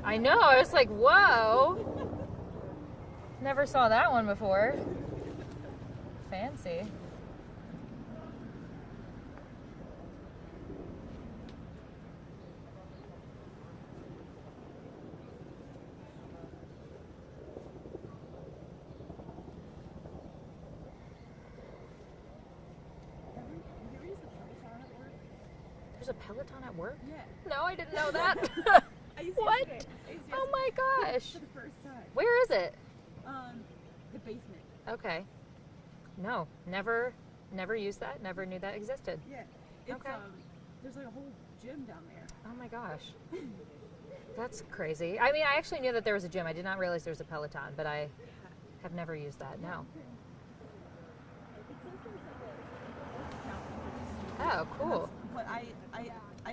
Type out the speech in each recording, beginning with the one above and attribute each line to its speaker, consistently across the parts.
Speaker 1: I know, I was like, whoa. Never saw that one before. Fancy. There's a Peloton at work?
Speaker 2: Yeah.
Speaker 1: No, I didn't know that. What? Oh my gosh.
Speaker 2: For the first time.
Speaker 1: Where is it?
Speaker 2: The basement.
Speaker 1: Okay. No, never used that. Never knew that existed.
Speaker 2: Yeah. It's,
Speaker 1: Okay.
Speaker 2: There's like a whole gym down there.
Speaker 1: Oh my gosh. That's crazy. I mean, I actually knew that there was a gym. I did not realize there was a Peloton, but I have never used that. No. Oh, cool.
Speaker 2: But I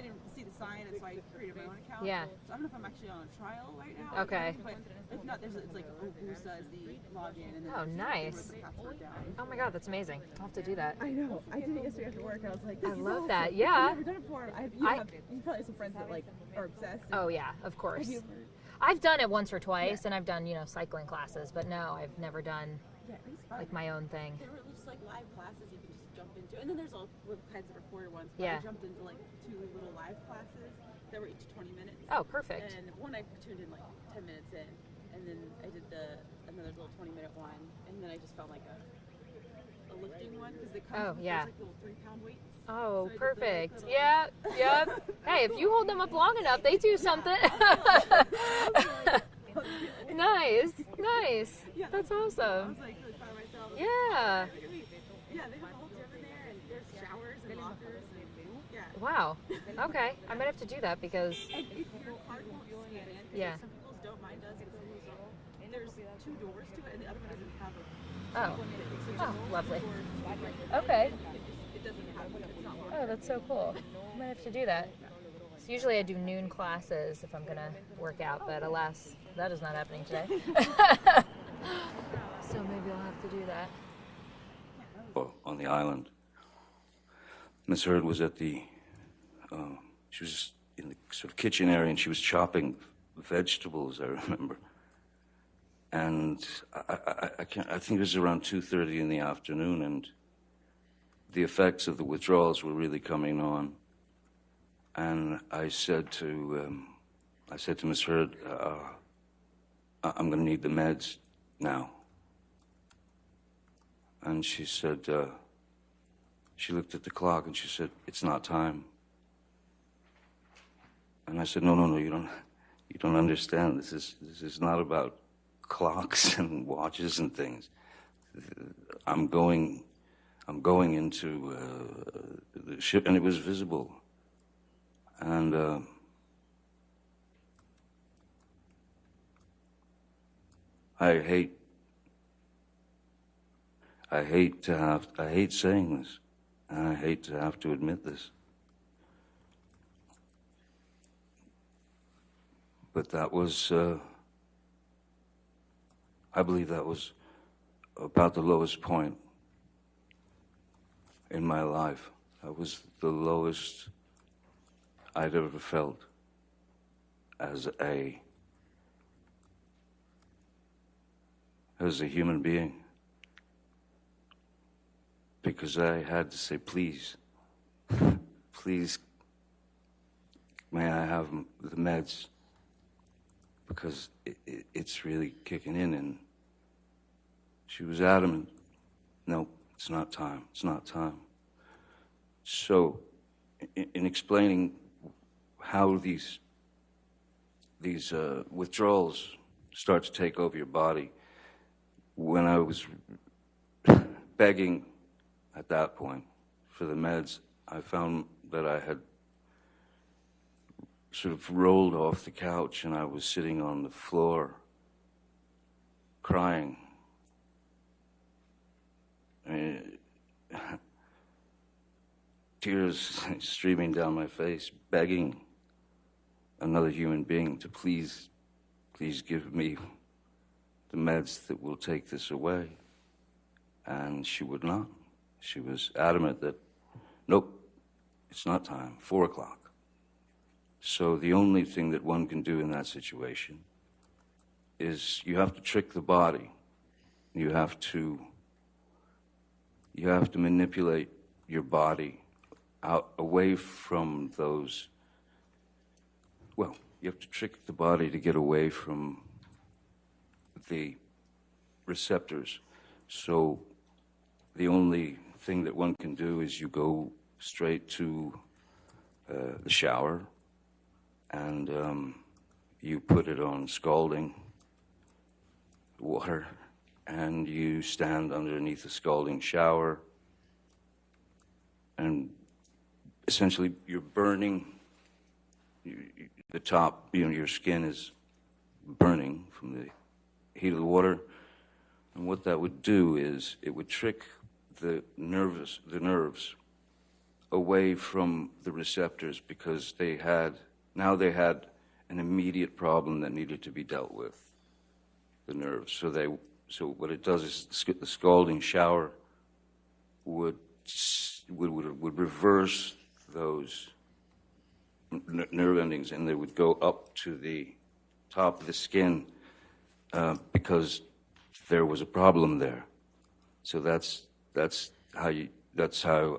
Speaker 2: didn't see the sign, and so I created my own account.
Speaker 1: Yeah.
Speaker 2: So I don't know if I'm actually on a trial right now.
Speaker 1: Okay.
Speaker 2: But if not, it's like Obusa is the login, and then
Speaker 1: Oh, nice.
Speaker 2: the password down.
Speaker 1: Oh my god, that's amazing. I'll have to do that.
Speaker 2: I know. I did it yesterday after work. I was like, this
Speaker 1: I
Speaker 2: is
Speaker 1: love
Speaker 2: awesome.
Speaker 1: that. Yeah.
Speaker 2: I've never done it before. You probably have some friends that like are obsessed.
Speaker 1: Oh yeah, of course.
Speaker 2: Have you-
Speaker 1: I've done it once or twice, and I've done, cycling classes, but no, I've never done
Speaker 2: Yeah, it's fun.
Speaker 1: like my own thing.
Speaker 2: There were just like live classes you can just jump into, and then there's all kinds of recorded ones. But
Speaker 1: Yeah.
Speaker 2: I jumped into like 2 little live classes that were each 20 minutes.
Speaker 1: Oh, perfect.
Speaker 2: And one I tuned in like 10 minutes in, and then I did another little 20-minute one, and then I just felt like a lifting one because they come with
Speaker 1: yeah.
Speaker 2: those, like little 3-pound weights.
Speaker 1: Oh,
Speaker 2: So I did
Speaker 1: perfect.
Speaker 2: the little-
Speaker 1: Yeah, yep. Hey, if you hold them up long enough, they do something. Nice, nice.
Speaker 2: Yeah.
Speaker 1: That's
Speaker 2: I
Speaker 1: awesome.
Speaker 2: was like really proud of myself.
Speaker 1: Yeah.
Speaker 2: Yeah, they have a whole gym in there, and there's showers and lockers, and yeah.
Speaker 1: Wow. Okay, I might have to do that because
Speaker 2: And if your card won't scan in, 'cause
Speaker 1: Yeah.
Speaker 2: like some people's don't, mine does, and some people's don't. There's 2 doors to it, and the other one doesn't have a
Speaker 1: Oh.
Speaker 2: one in it. So
Speaker 1: Oh,
Speaker 2: just
Speaker 1: lovely.
Speaker 2: door to like,
Speaker 1: Okay.
Speaker 2: it doesn't have one. It's not working.
Speaker 1: Oh, that's so cool. I might have to do that. So usually I do noon classes if I'm gonna work out, but alas, that is not happening today. So maybe I'll have to do that.
Speaker 3: On the island. Miss Heard was at she was in the sort of kitchen area, and she was chopping vegetables, I remember. And I think it was around 2:30 in the afternoon, and the effects of the withdrawals were really coming on. And I said to Miss Heard, I'm going to need the meds now. And she said, she looked at the clock and she said, it's not time. And I said, no, you don't understand. This is not about clocks and watches and things. I'm going into the ship, and it was visible. And I hate saying this, and I hate to have to admit this. But that was, I believe that was about the lowest point in my life. That was the lowest I'd ever felt as a human being. Because I had to say, please, may I have the meds? Because it's really kicking in. And she was adamant, no, it's not time, it's not time. So, in explaining how these withdrawals start to take over your body, when I was begging at that point for the meds, I found that I had sort of rolled off the couch and I was sitting on the floor crying. Tears streaming down my face, begging another human being to please give me the meds that will take this away. And she would not. She was adamant that, nope, it's not time, 4 o'clock. So the only thing that one can do in that situation is you have to trick the body. You have to manipulate your body out away from those. Well, you have to trick the body to get away from the receptors. So the only thing that one can do is you go straight to the shower, and you put it on scalding water, and you stand underneath the scalding shower, and essentially you're burning the top, your skin is burning from the heat of the water. And what that would do is it would trick the nerves away from the receptors, because they had an immediate problem that needed to be dealt with, the nerves. So what it does is the scalding shower would reverse those nerve endings, and they would go up to the top of the skin because there was a problem there. So that's how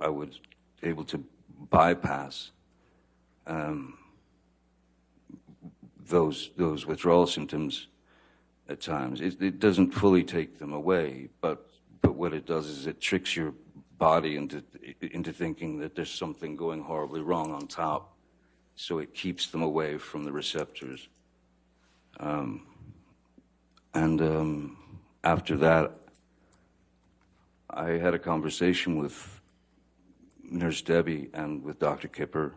Speaker 3: I was able to bypass those withdrawal symptoms at times. It doesn't fully take them away, but what it does is it tricks your body into thinking that there's something going horribly wrong on top. So it keeps them away from the receptors. After that, I had a conversation with Nurse Debbie and with Dr. Kipper,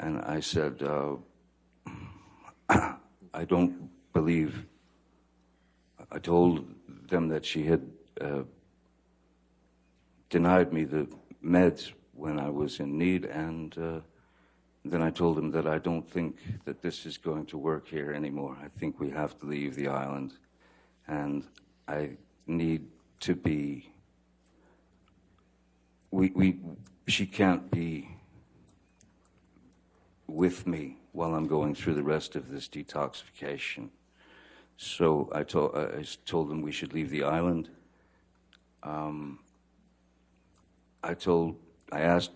Speaker 3: and I said, I don't believe, I told them that she had denied me the meds when I was in need, and then I told them that I don't think that this is going to work here anymore. I think we have to leave the island, and I need to be, she can't be with me while I'm going through the rest of this detoxification. So I told them we should leave the island. I asked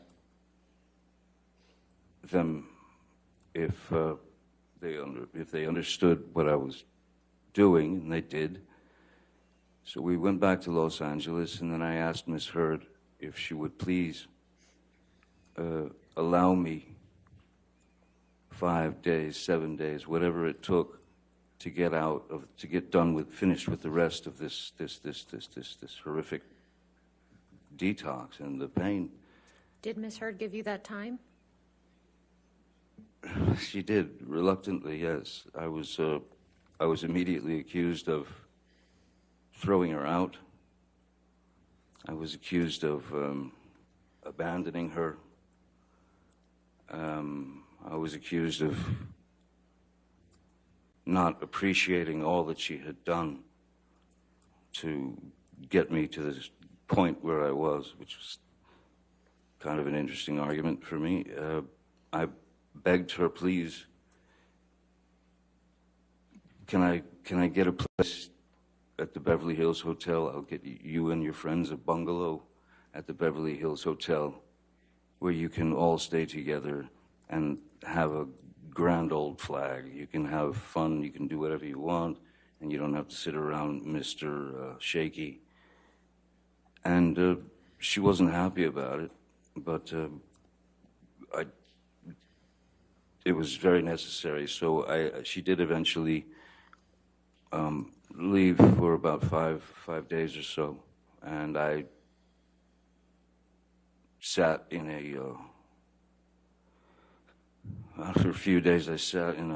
Speaker 3: them if they understood what I was doing, and they did. So we went back to Los Angeles, and then I asked Miss Heard if she would please allow me 5 days, 7 days, whatever it took to finished with the rest of this horrific detox and the pain.
Speaker 1: Did Miss Heard give you that time?
Speaker 3: She did, reluctantly, yes. I was immediately accused of throwing her out. I was accused of abandoning her. I was accused of not appreciating all that she had done to get me to this point where I was, which was kind of an interesting argument for me. I begged her, please, can I get a place at the Beverly Hills Hotel? I'll get you and your friends a bungalow at the Beverly Hills Hotel where you can all stay together and have a grand old flag. You can have fun, you can do whatever you want, and you don't have to sit around Mr. Shaky. And she wasn't happy about it, but it was very necessary. So she did eventually leave for about five days or so, and I sat in after a few days, I sat in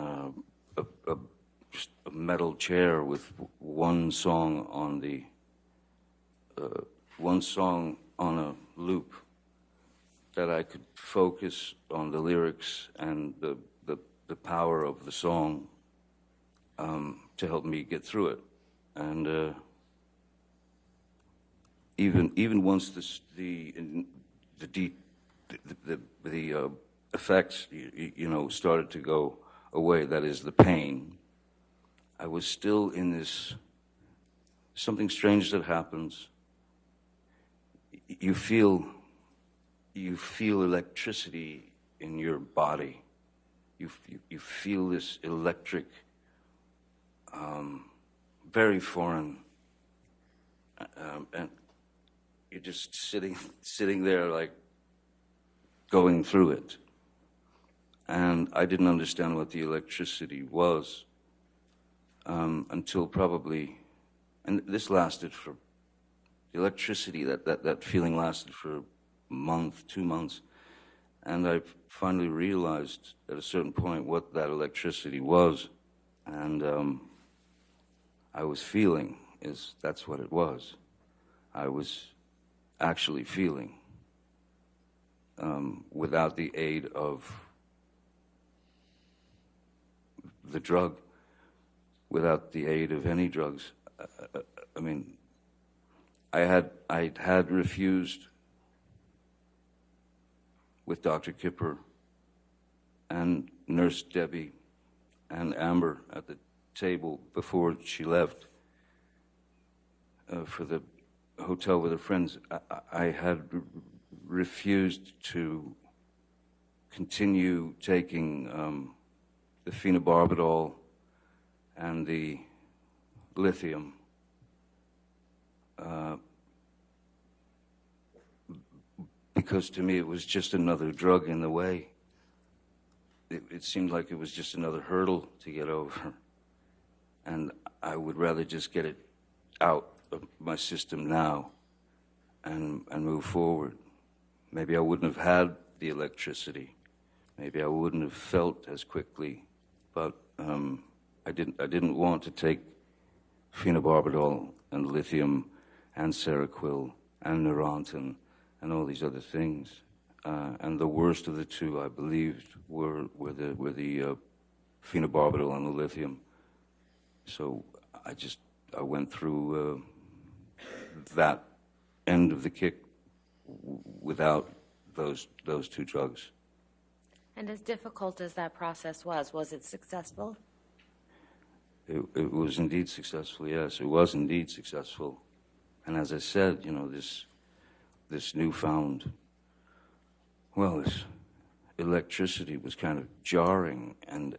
Speaker 3: just a metal chair with one song on a loop, that I could focus on the lyrics and the power of the song to help me get through it. And even once the effects, started to go away, that is the pain, I was still in this, something strange that happens. You feel electricity in your body. You feel this electric, very foreign, and you're just sitting there like going through it. And I didn't understand what the electricity was until probably, and this lasted for, the electricity, that feeling lasted for a month, 2 months. And I finally realized at a certain point what that electricity was. And I was feeling, that's what it was. I was actually feeling without the aid of the drug, without the aid of any drugs. I mean, I had refused with Dr. Kipper and Nurse Debbie and Amber at the table before she left for the hotel with her friends. I had refused to continue taking the phenobarbital and the lithium because to me it was just another drug in the way. It seemed like it was just another hurdle to get over. And I would rather just get it out of my system now and move forward. Maybe I wouldn't have had the electricity. Maybe I wouldn't have felt as quickly. But I didn't want to take phenobarbital and lithium and Seroquel and Neurontin and all these other things. And the worst of the two, I believed, were the phenobarbital and the lithium. So I went through that end of the kick without those two drugs.
Speaker 4: And as difficult as that process was it successful?
Speaker 3: It was indeed successful, yes. It was indeed successful. And as I said, this newfound, this electricity was kind of jarring, and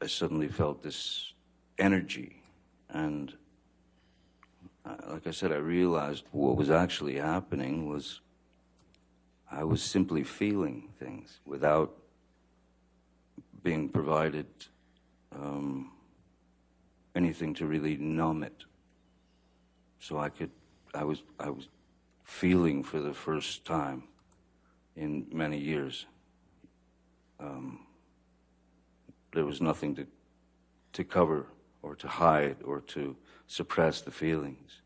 Speaker 3: I suddenly felt this energy. And like I said, I realized what was actually happening was I was simply feeling things without being provided anything to really numb it. So I was feeling for the first time in many years. There was nothing to cover or to hide or to suppress the feelings.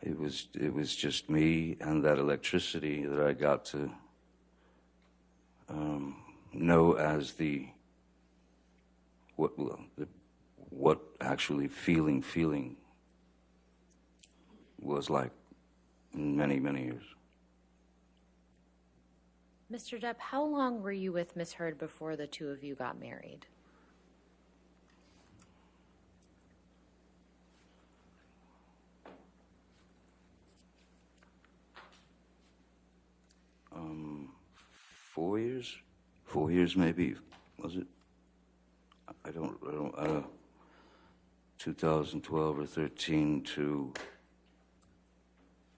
Speaker 3: It was just me and that electricity that I got to know as what actually feeling was like in many, many years.
Speaker 4: Mr. Depp, how long were you with Miss Heard before the two of you got married? Four years maybe, was it? I don't 2012 or 13 to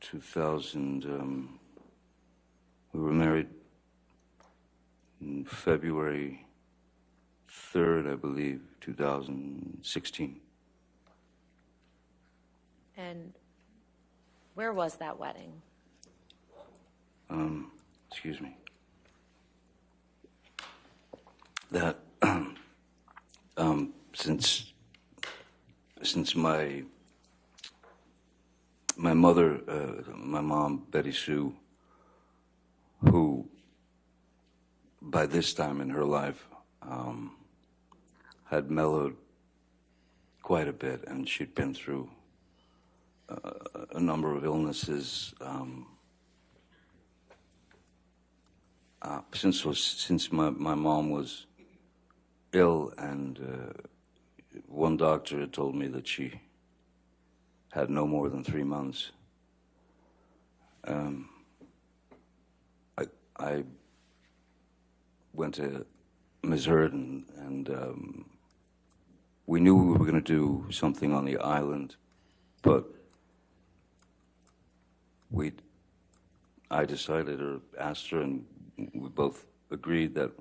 Speaker 4: 2000, we were married in February 3rd, I believe, 2016. And where was that wedding?
Speaker 3: Excuse me. That since my mother, my mom, Betty Sue, who by this time in her life had mellowed quite a bit, and she'd been through a number of illnesses. Since my mom was ill, and one doctor had told me that she had no more than 3 months, I went to Ms. Hurd, and we knew we were going to do something on the island, but I decided, or asked her, and we both agreed that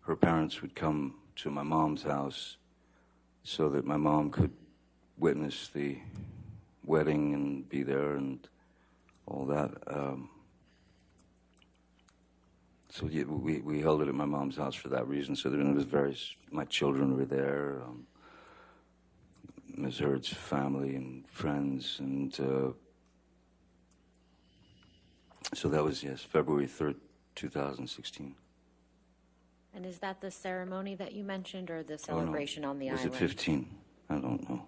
Speaker 3: her parents would come to my mom's house so that my mom could witness the wedding and be there and all that. So yeah, we held it at my mom's house for that reason. So there was my children were there, Ms. Hurd's family and friends, and so that was, yes, February 3rd, 2016.
Speaker 4: And is that the ceremony that you mentioned, or the celebration on the
Speaker 3: was
Speaker 4: island?
Speaker 3: Was it 15? I don't know.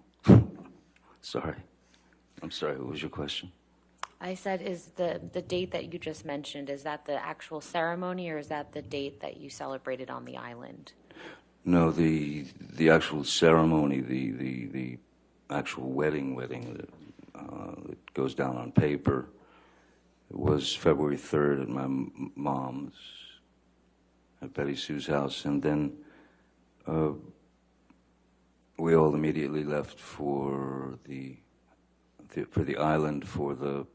Speaker 3: Sorry. I'm sorry, what was your question?
Speaker 4: I said, is the date that you just mentioned, is that the actual ceremony, or is that the date that you celebrated on the island?
Speaker 3: No, the actual ceremony, the actual wedding that goes down on paper, it was February 3rd at my mom's, at Betty Sue's house, and then we all immediately left for the island for the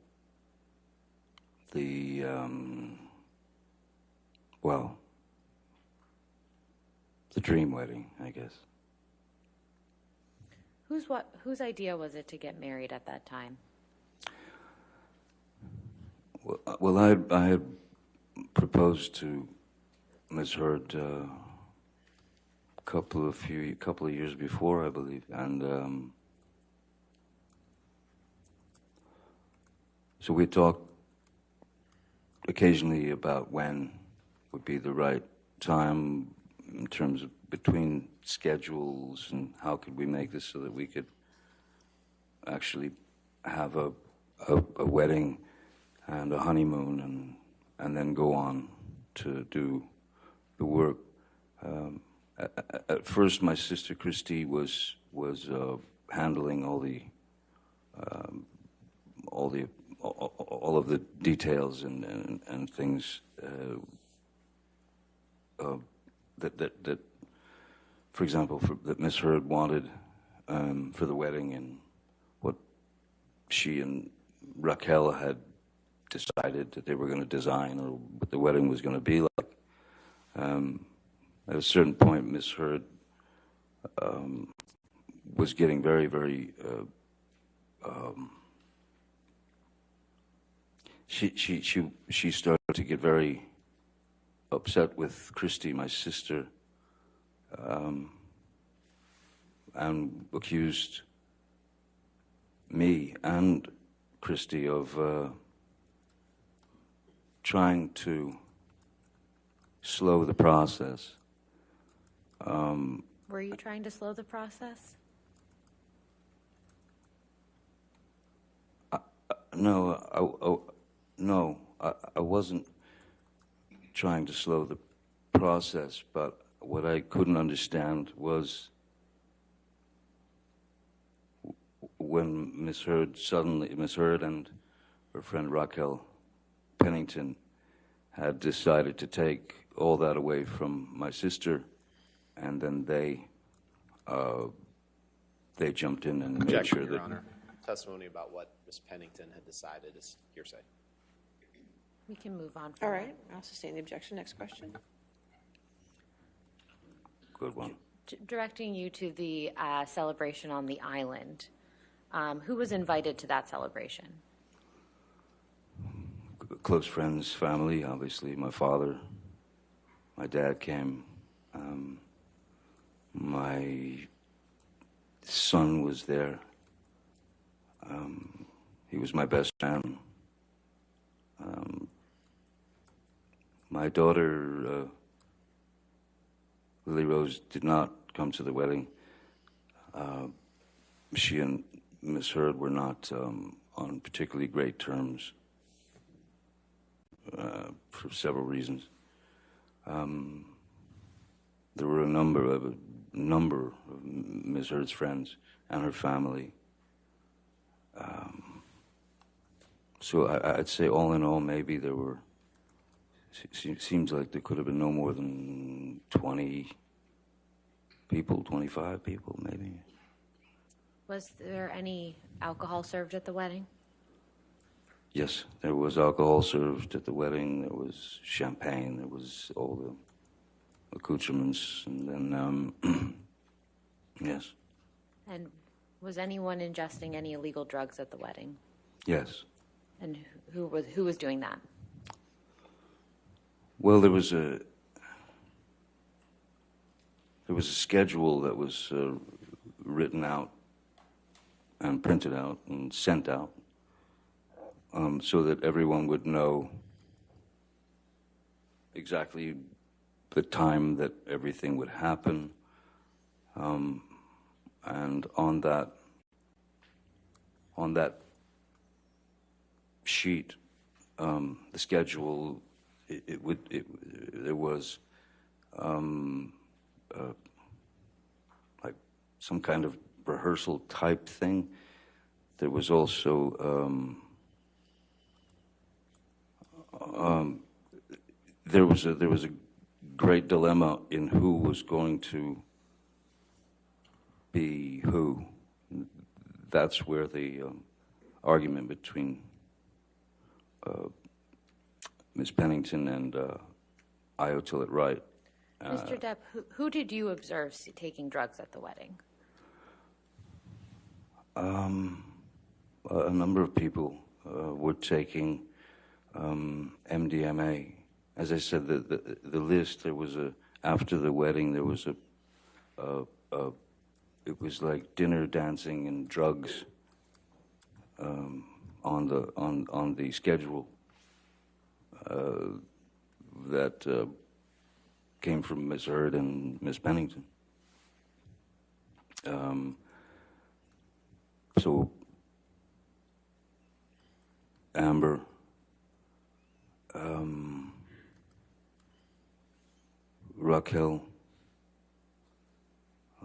Speaker 3: dream wedding, I guess.
Speaker 4: Whose idea was it to get married at that time?
Speaker 3: Well, I had proposed to Ms. Hurd a couple of years before, I believe, and so we talked occasionally about when would be the right time in terms of between schedules, and how could we make this so that we could actually have a wedding and a honeymoon, and then go on to do the work. At first, my sister Christy was handling all of the details and things that, for example, that Miss Hurd wanted for the wedding, and what she and Raquel had decided that they were going to design, or what the wedding was going to be like. At a certain point, Miss Hurd was getting very, very. She started to get very upset with Christy, my sister, and accused me and Christy of trying to slow the process.
Speaker 4: Were you trying to slow the process?
Speaker 3: No, I wasn't trying to slow the process, but what I couldn't understand was when Miss Hurd and her friend Raquel Pennington had decided to take all that away from my sister, and then they jumped in and made sure
Speaker 5: Your
Speaker 3: that.
Speaker 5: Honor. Testimony about what Ms. Pennington had decided is hearsay.
Speaker 4: We can move on from
Speaker 6: All
Speaker 4: that.
Speaker 6: right, I'll sustain the objection. Next question.
Speaker 3: Good one.
Speaker 4: Directing you to the celebration on the island. Who was invited to that celebration?
Speaker 3: Close friends, family, obviously. My father, my dad came. My son was there. He was my best man. My daughter, Lily Rose, did not come to the wedding. She and Miss Hurd were not on particularly great terms for several reasons. There were a number of Ms. Heard's friends and her family. So I'd say all in all, maybe there were, seems like there could have been no more than 20 people, 25 people, maybe.
Speaker 4: Was there any alcohol served at the wedding?
Speaker 3: Yes, there was alcohol served at the wedding. There was champagne. There was all the accoutrements, and then yes.
Speaker 4: And was anyone ingesting any illegal drugs at the wedding?
Speaker 3: Yes.
Speaker 4: And who was doing that?
Speaker 3: Well, there was a schedule that was written out and printed out and sent out, so that everyone would know exactly the time that everything would happen, and on that sheet, the schedule, there was like some kind of rehearsal type thing. There was also there was a great dilemma in who was going to be who. That's where the argument between Ms. Pennington and Io Tillett Wright.
Speaker 4: Mr. Depp, who did you observe taking drugs at the wedding?
Speaker 3: A number of people were taking MDMA. As I said, the list, there was after the wedding, there was it was like dinner, dancing, and drugs on the schedule that came from Ms. Heard and Ms. Pennington. So Amber, Raquel,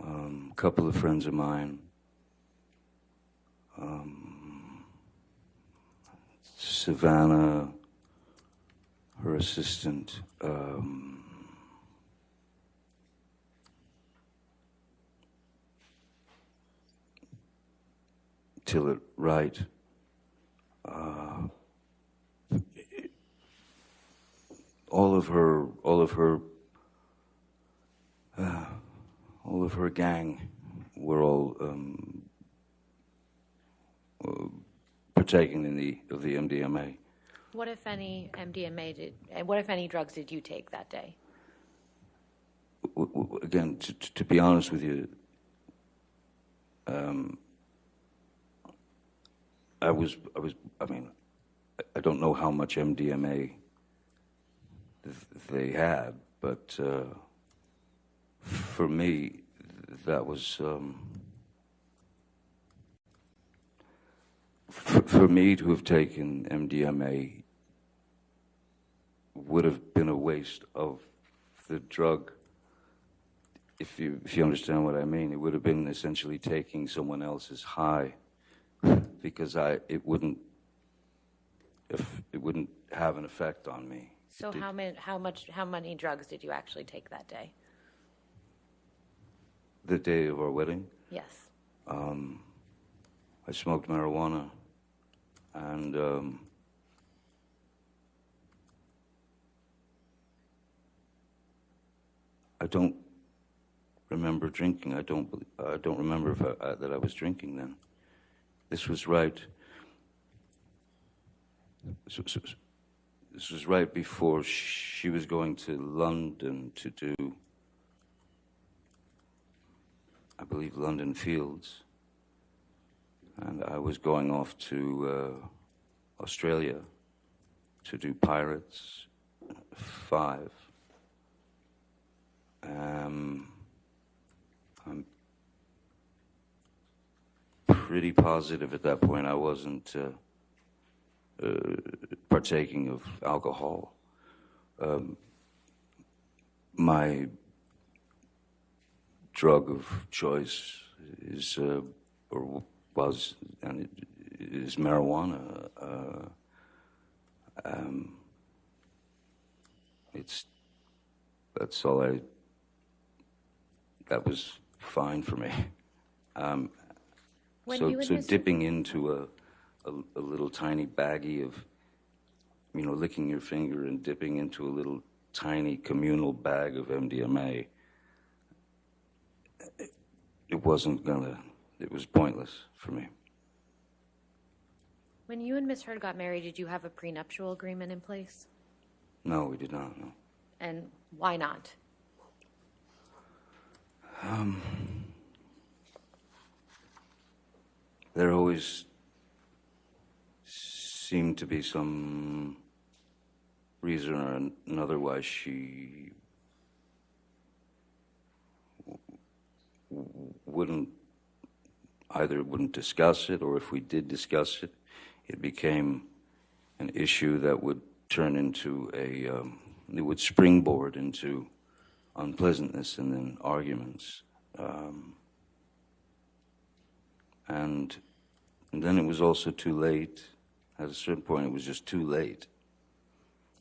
Speaker 3: a couple of friends of mine, Savannah, her assistant, Tillett Wright, all of her gang were all partaking of the MDMA.
Speaker 4: What if any MDMA did? What if any drugs did you take that day?
Speaker 3: Again, to be honest with you, I mean, I don't know how much MDMA they had, but for me, that was for me to have taken MDMA would have been a waste of the drug. If you understand what I mean, it would have been essentially taking someone else's high, because it wouldn't have an effect on me.
Speaker 4: So how many drugs did you actually take that day?
Speaker 3: The day of our wedding?
Speaker 4: Yes.
Speaker 3: I smoked marijuana, and I don't remember drinking. I don't remember that I was drinking then. This was right. This was right before she was going to London to do, I believe, London Fields, and I was going off to Australia to do Pirates 5. I'm pretty positive at that point I wasn't partaking of alcohol. my drug of choice is, or was, and it is marijuana. That's all that was fine for me. So dipping into a little tiny baggie of, licking your finger and dipping into a little tiny communal bag of MDMA, it was pointless for me.
Speaker 4: When you and Miss Heard got married, did you have a prenuptial agreement in place?
Speaker 3: No, we did not, no.
Speaker 4: And why not?
Speaker 3: There always seemed to be some reason or another why she wouldn't discuss it, or if we did discuss it, it became an issue that would turn into it would springboard into unpleasantness and then arguments. And then it was also too late. At a certain point, it was just too late.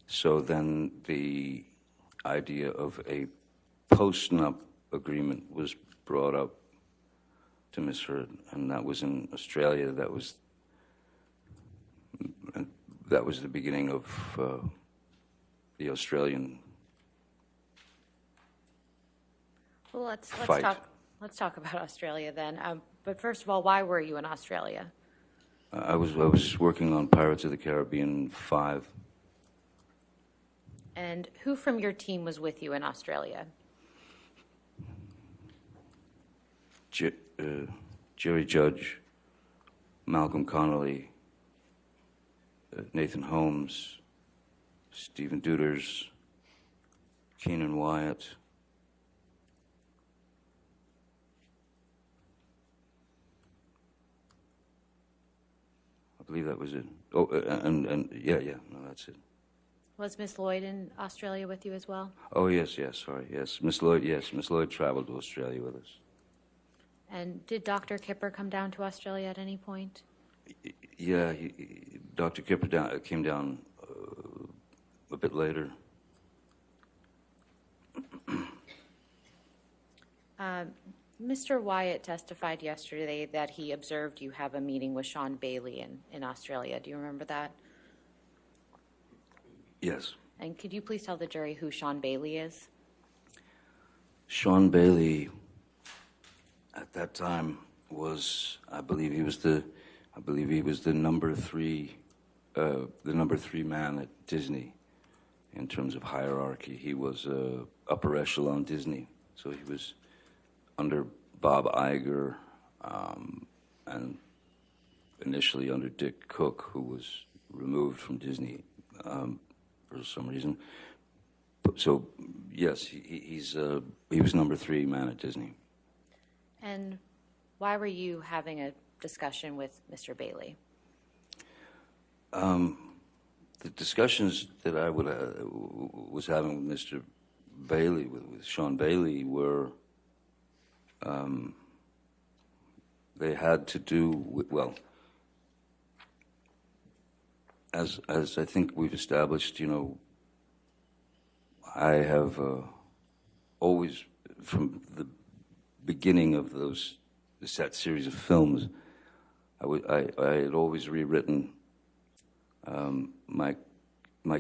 Speaker 3: So then the idea of a post-nup agreement was brought up to Miss Heard, and that was in Australia. That was the beginning of the Australian
Speaker 4: Well, let's
Speaker 3: fight.
Speaker 4: talk about Australia then. But first of all, why were you in Australia?
Speaker 3: I was working on Pirates of the Caribbean 5.
Speaker 4: And who from your team was with you in Australia?
Speaker 3: Jerry Judge, Malcolm Connolly, Nathan Holmes, Stephen Duders, Keenan Wyatt. I believe that was it. Oh, and yeah, no, that's it.
Speaker 4: Was Miss Lloyd in Australia with you as well?
Speaker 3: Oh, yes, sorry, yes. Miss Lloyd traveled to Australia with us.
Speaker 4: And did Dr. Kipper come down to Australia at any point?
Speaker 3: Yeah, Dr. Kipper came down a bit later.
Speaker 4: Mr. Wyatt testified yesterday that he observed you have a meeting with Sean Bailey in Australia. Do you remember that?
Speaker 3: Yes.
Speaker 4: And could you please tell the jury who Sean Bailey is?
Speaker 3: Sean Bailey, at that time, I believe he was the number three man at Disney in terms of hierarchy. He was upper echelon Disney, so he was under Bob Iger, and initially under Dick Cook, who was removed from Disney for some reason. So yes, he was number 3 man at Disney.
Speaker 4: And why were you having a discussion with Mr. Bailey?
Speaker 3: The discussions that I was having with Mr. Bailey, with Sean Bailey, were they had to do with, well, as I think we've established, I have always, from the beginning of that series of films, I had always rewritten my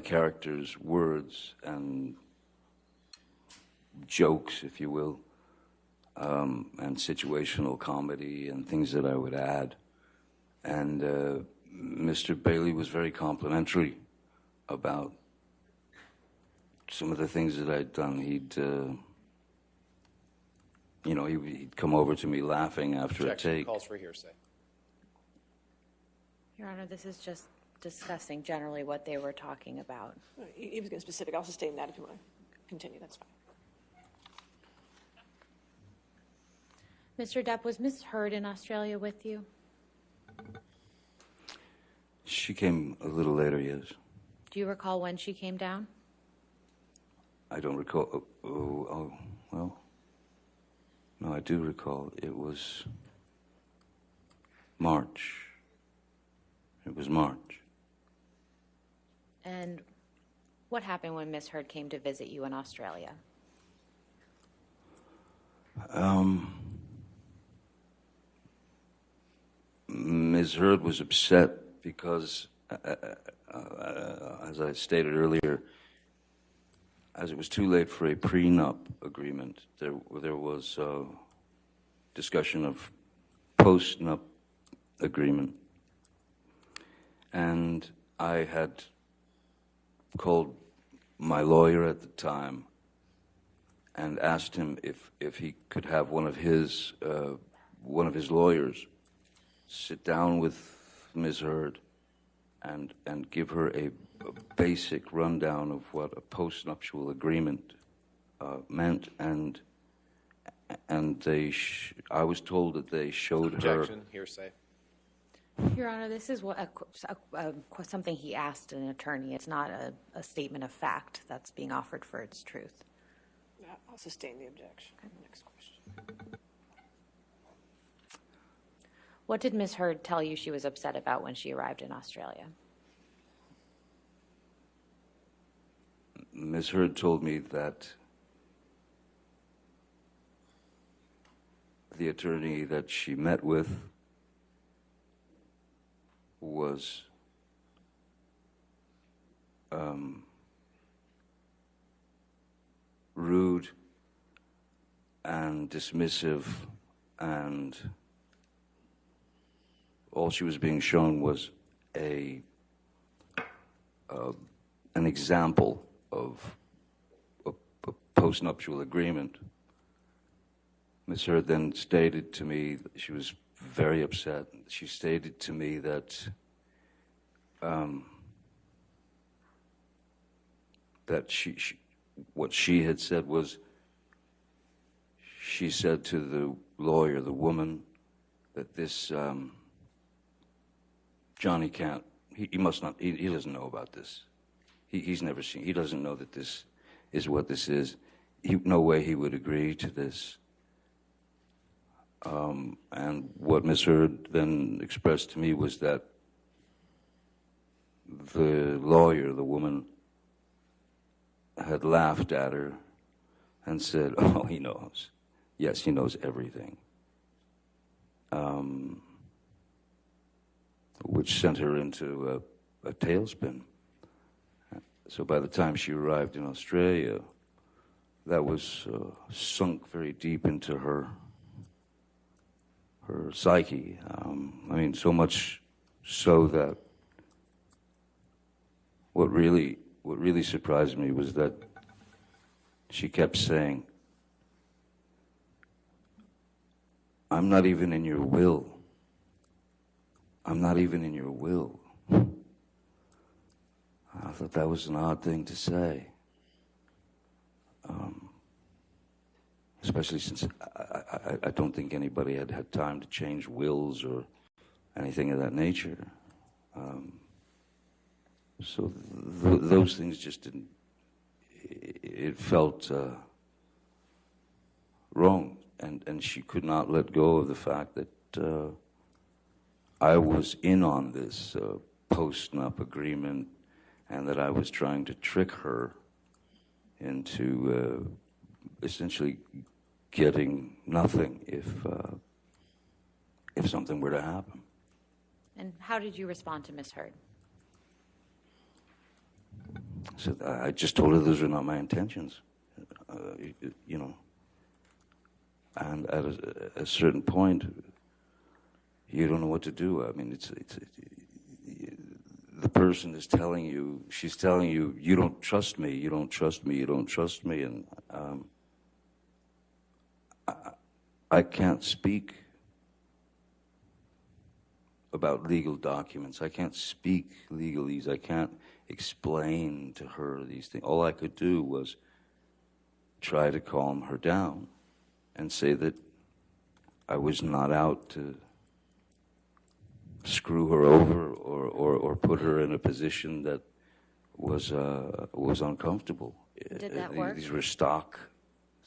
Speaker 3: characters' words and jokes, if you will, and situational comedy and things that I would add. And Mr. Bailey was very complimentary about some of the things that I'd done. He'd come over to me laughing after
Speaker 5: Objection.
Speaker 3: a take.
Speaker 5: Calls for hearsay.
Speaker 4: Your Honor, this is just discussing generally what they were talking about.
Speaker 6: He was getting specific. I'll sustain that if you want to continue. That's fine.
Speaker 4: Mr. Depp, was Ms. Heard in Australia with you?
Speaker 3: She came a little later, yes.
Speaker 4: Do you recall when she came down?
Speaker 3: I don't recall. Well, no, I do recall. It was March. It was March.
Speaker 4: And what happened when Miss Heard came to visit you in Australia?
Speaker 3: Ms. Heard was upset because, as I stated earlier, as it was too late for a prenup agreement, there was discussion of post-nup agreement. And I had called my lawyer at the time and asked him if he could have one of his lawyers sit down with Ms. Heard and give her a basic rundown of what a postnuptial agreement meant, and I was told that they showed
Speaker 5: Objection, hearsay.
Speaker 4: Your Honor, this is something he asked an attorney. It's not a statement of fact that's being offered for its truth.
Speaker 6: I'll sustain the objection. Next question.
Speaker 4: What did Ms. Heard tell you she was upset about when she arrived in Australia?
Speaker 3: Ms. Heard told me that the attorney that she met with was rude and dismissive, and all she was being shown was an example of a postnuptial agreement. Ms. Heard then stated to me that she was very upset. She stated to me that what she had said was, she said to the lawyer, the woman, that this Johnny can't, he must not, he doesn't know about this. He's never seen, he doesn't know that this is what this is. No way he would agree to this. And what Ms. Heard then expressed to me was that the lawyer, the woman, had laughed at her and said, "Oh, he knows. Yes, he knows everything." Which sent her into a tailspin. So by the time she arrived in Australia, that was sunk very deep into her psyche. I mean, so much so that what really surprised me was that she kept saying, "I'm not even in your will. I'm not even in your will." I thought that was an odd thing to say. Especially since I don't think anybody had had time to change wills or anything of that nature. So those things just didn't, it felt wrong. And she could not let go of the fact that I was in on this post-nup agreement, and that I was trying to trick her into essentially getting nothing if something were to happen.
Speaker 4: And how did you respond to Ms. Heard?
Speaker 3: So I just told her those were not my intentions, you know. And at a certain point, you don't know what to do. I mean, the person is telling you, she's telling you, you don't trust me, you don't trust me, you don't trust me, and I can't speak about legal documents. I can't speak legalese. I can't explain to her these things. All I could do was try to calm her down and say that I was not out to screw her over or put her in a position that was uncomfortable.
Speaker 4: Did that work?
Speaker 3: These were stock,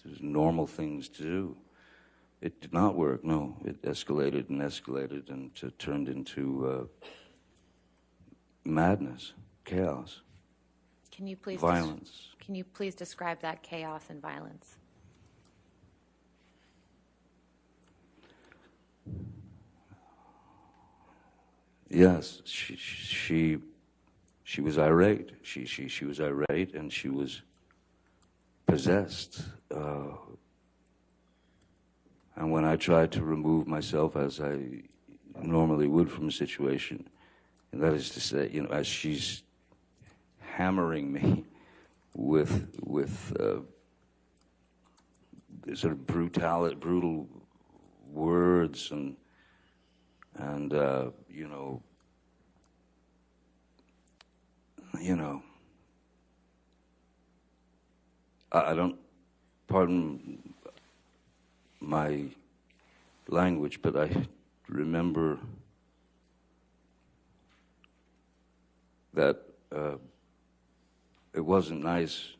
Speaker 3: these were normal things to do. It did not work, no. It escalated and escalated and turned into madness, chaos,
Speaker 4: Can you please
Speaker 3: violence.
Speaker 4: Can you please describe that chaos and violence?
Speaker 3: Yes, she was irate. She was irate, and she was possessed. And when I tried to remove myself, as I normally would from a situation, and that is to say, as she's hammering me with sort of brutal words and I don't, pardon my language, but I remember that it wasn't nice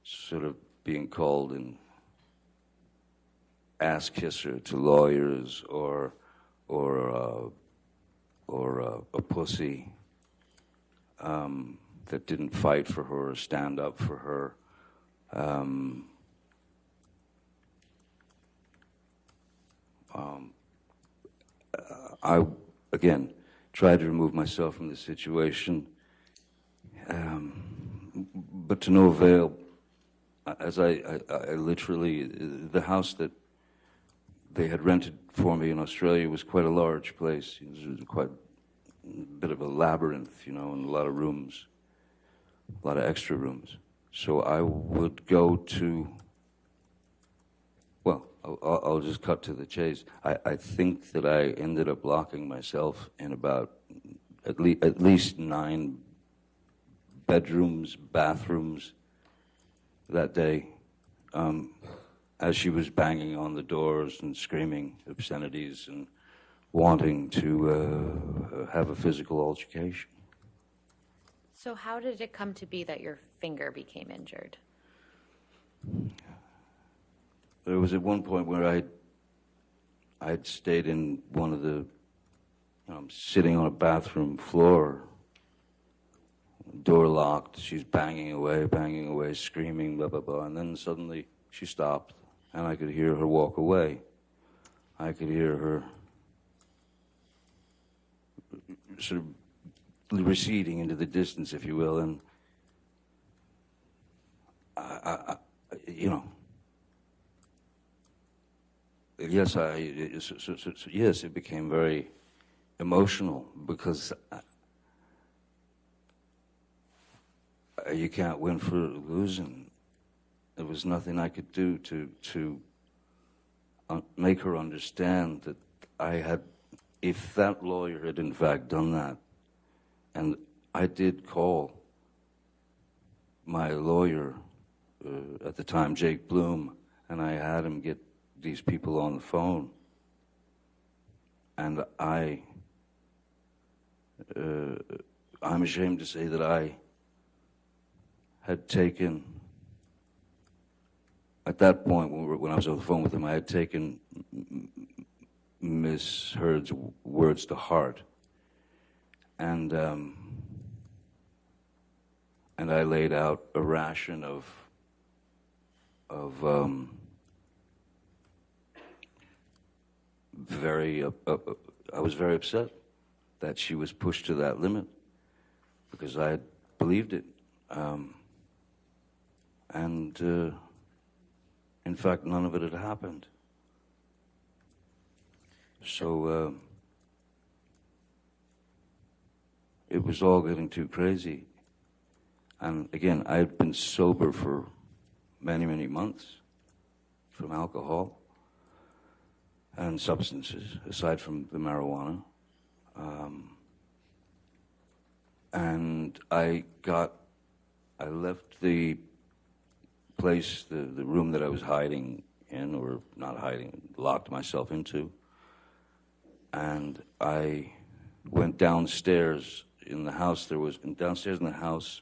Speaker 3: sort of being called an ass kisser to lawyers or a pussy that didn't fight for her or stand up for her. I, again, tried to remove myself from the situation, but to no avail. As I literally, the house that they had rented for me in Australia was quite a large place. It was quite a bit of a labyrinth, and a lot of rooms, a lot of extra rooms. So I would go to, well, I'll just cut to the chase. I think that I ended up locking myself in about at least 9 bedrooms, bathrooms that day, as she was banging on the doors and screaming obscenities and wanting to have a physical altercation.
Speaker 4: So how did it come to be that your finger became injured?
Speaker 3: There was at one point where I'd stayed in one of the, sitting on a bathroom floor, door locked, she's banging away, screaming, blah, blah, blah, and then suddenly she stopped, and I could hear her walk away. I could hear her sort of receding into the distance, if you will, and yes, yes, it became very emotional because you can't win for losing. There was nothing I could do to make her understand that I had, if that lawyer had in fact done that, and I did call my lawyer at the time, Jake Bloom, and I had him get these people on the phone, and I'm ashamed to say that I had taken, at that point when I was on the phone with him, I had taken Miss Heard's words to heart, and I laid out a ration of I was very upset that she was pushed to that limit because I had believed it. And in fact, none of it had happened. So it was all getting too crazy. And again, I had been sober for many, many months from alcohol and substances, aside from the marijuana. And I left the place, the room that I was hiding in, or not hiding, locked myself into, and I went downstairs in the house. Downstairs in the house,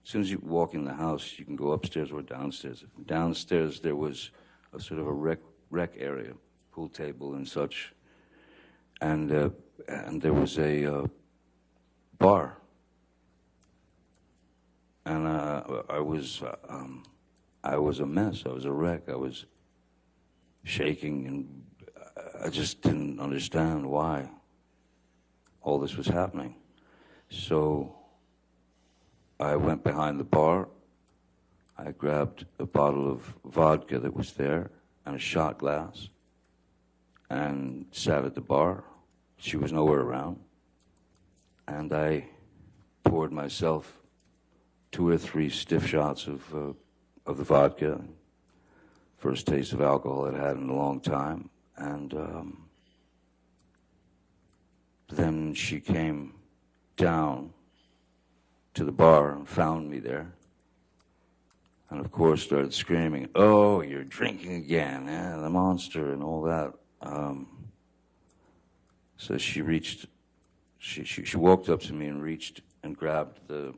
Speaker 3: as soon as you walk in the house, you can go upstairs or downstairs. Downstairs, there was a sort of a rec area, pool table and such, and there was a bar. And I was a mess. I was a wreck. I was shaking, and I just didn't understand why all this was happening. So I went behind the bar. I grabbed a bottle of vodka that was there and a shot glass and sat at the bar. She was nowhere around. And I poured myself 2 or 3 stiff shots of the vodka. First taste of alcohol I'd had in a long time. And then she came down to the bar and found me there. And of course started screaming, "Oh, you're drinking again, the monster," and all that. So she reached, she walked up to me and reached and grabbed the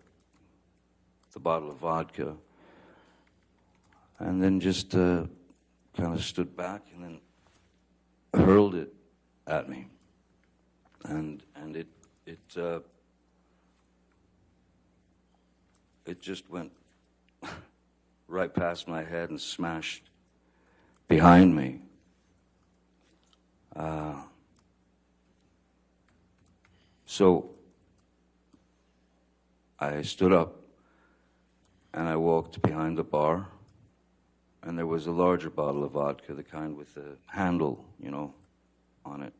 Speaker 3: bottle of vodka, and then just kind of stood back and then hurled it at me, and it just went right past my head and smashed behind me. So I stood up and I walked behind the bar, and there was a larger bottle of vodka, the kind with the handle, on it.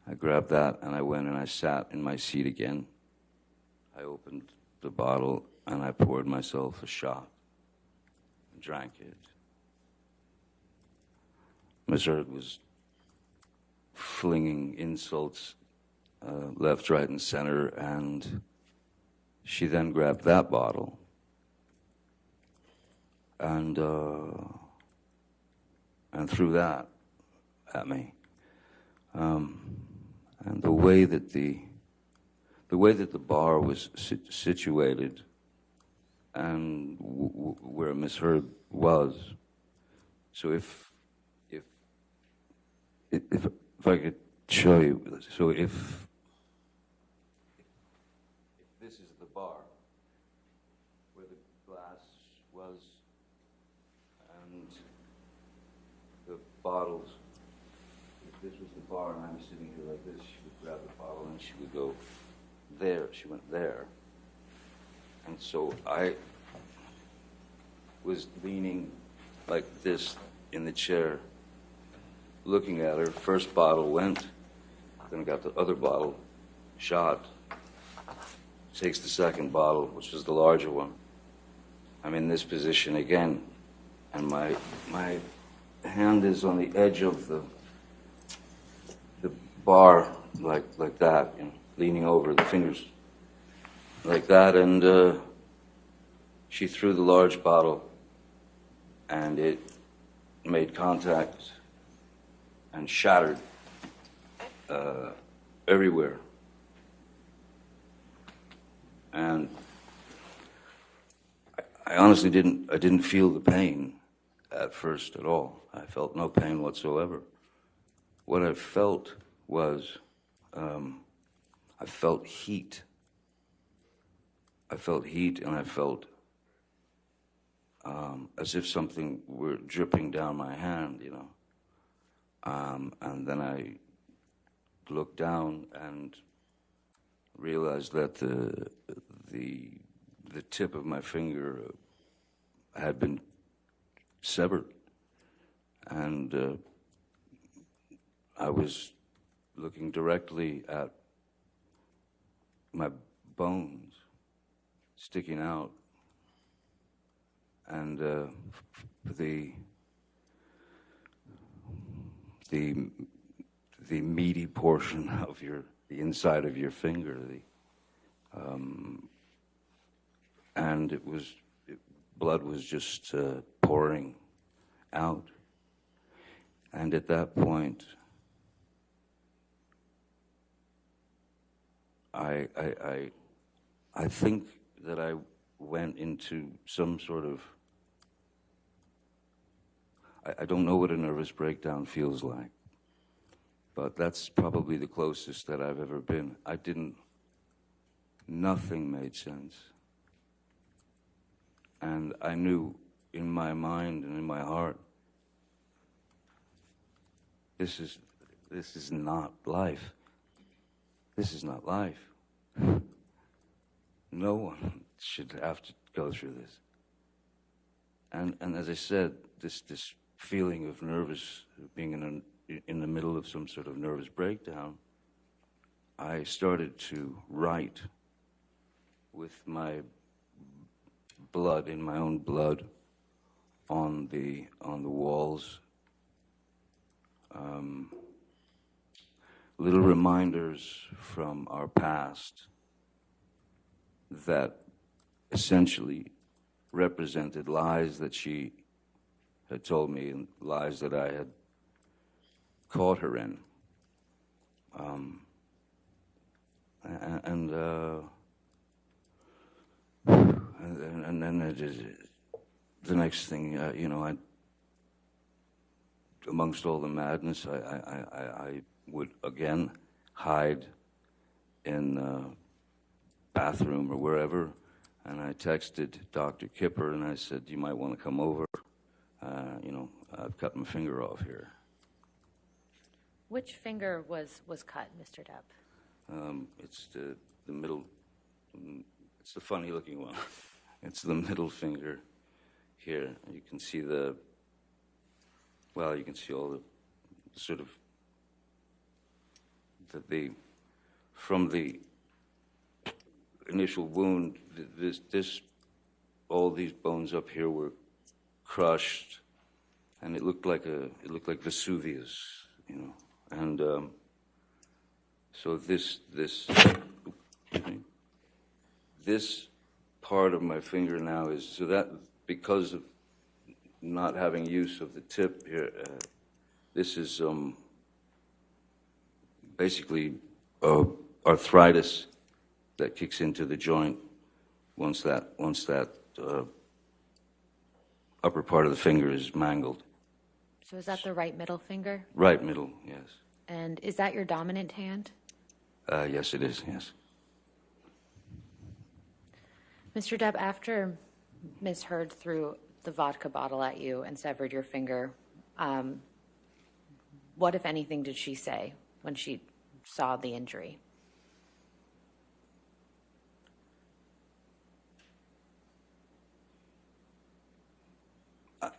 Speaker 3: I grabbed that and I went and I sat in my seat again. I opened the bottle and I poured myself a shot and drank it. Miss Heard was flinging insults left, right, and center, and she then grabbed that bottle and threw that at me. And the way that the bar was situated and where Miss Heard was, so if I could show you, so if this is the bar where the glass was and the bottles, if this was the bar and I'm sitting here like this, she would grab the bottle and she would go there. She went there. And so I was leaning like this in the chair, looking at her. First bottle went, then got the other bottle, shot, takes the second bottle, which was the larger one. I'm in this position again, and my hand is on the edge of the bar, like that, leaning over, the fingers like that, and she threw the large bottle, and it made contact and shattered everywhere. And I honestly didn't feel the pain at first at all. I felt no pain whatsoever. What I felt was, I felt heat. I felt heat, and I felt as if something were dripping down my hand, and then I looked down and realized that the tip of my finger had been severed, and I was looking directly at my bones sticking out, and the meaty portion of the inside of your finger, and blood was just pouring out. And at that point, I I think that I went into some sort of, I don't know what a nervous breakdown feels like, but that's probably the closest that I've ever been. Nothing made sense. And I knew in my mind and in my heart, this is not life. This is not life. No one should have to go through this. And as I said, this feeling of nervous, being in the middle of some sort of nervous breakdown, I started to write with my blood, in my own blood, on the walls, little reminders from our past that essentially represented lies that she had told me and lies that I had caught her in. And then the next thing, amongst all the madness, I would again hide in bathroom or wherever, and I texted Dr. Kipper and I said, you might want to come over. I've cut my finger off here.
Speaker 4: Which finger was cut, Mr. Depp?
Speaker 3: It's the middle, it's the funny looking one. It's the middle finger here. You can see you can see all the sort of, from the initial wound, all these bones up here were crushed, and it looked like Vesuvius, and so this part of my finger now is, so that because of not having use of the tip here, this is basically arthritis that kicks into the joint once that upper part of the finger is mangled.
Speaker 4: So is that the right middle finger?
Speaker 3: Right middle, yes.
Speaker 4: And is that your dominant hand?
Speaker 3: Yes, it is, yes.
Speaker 4: Mr. Depp, after Ms. Heard threw the vodka bottle at you and severed your finger, what, if anything, did she say when she saw the injury?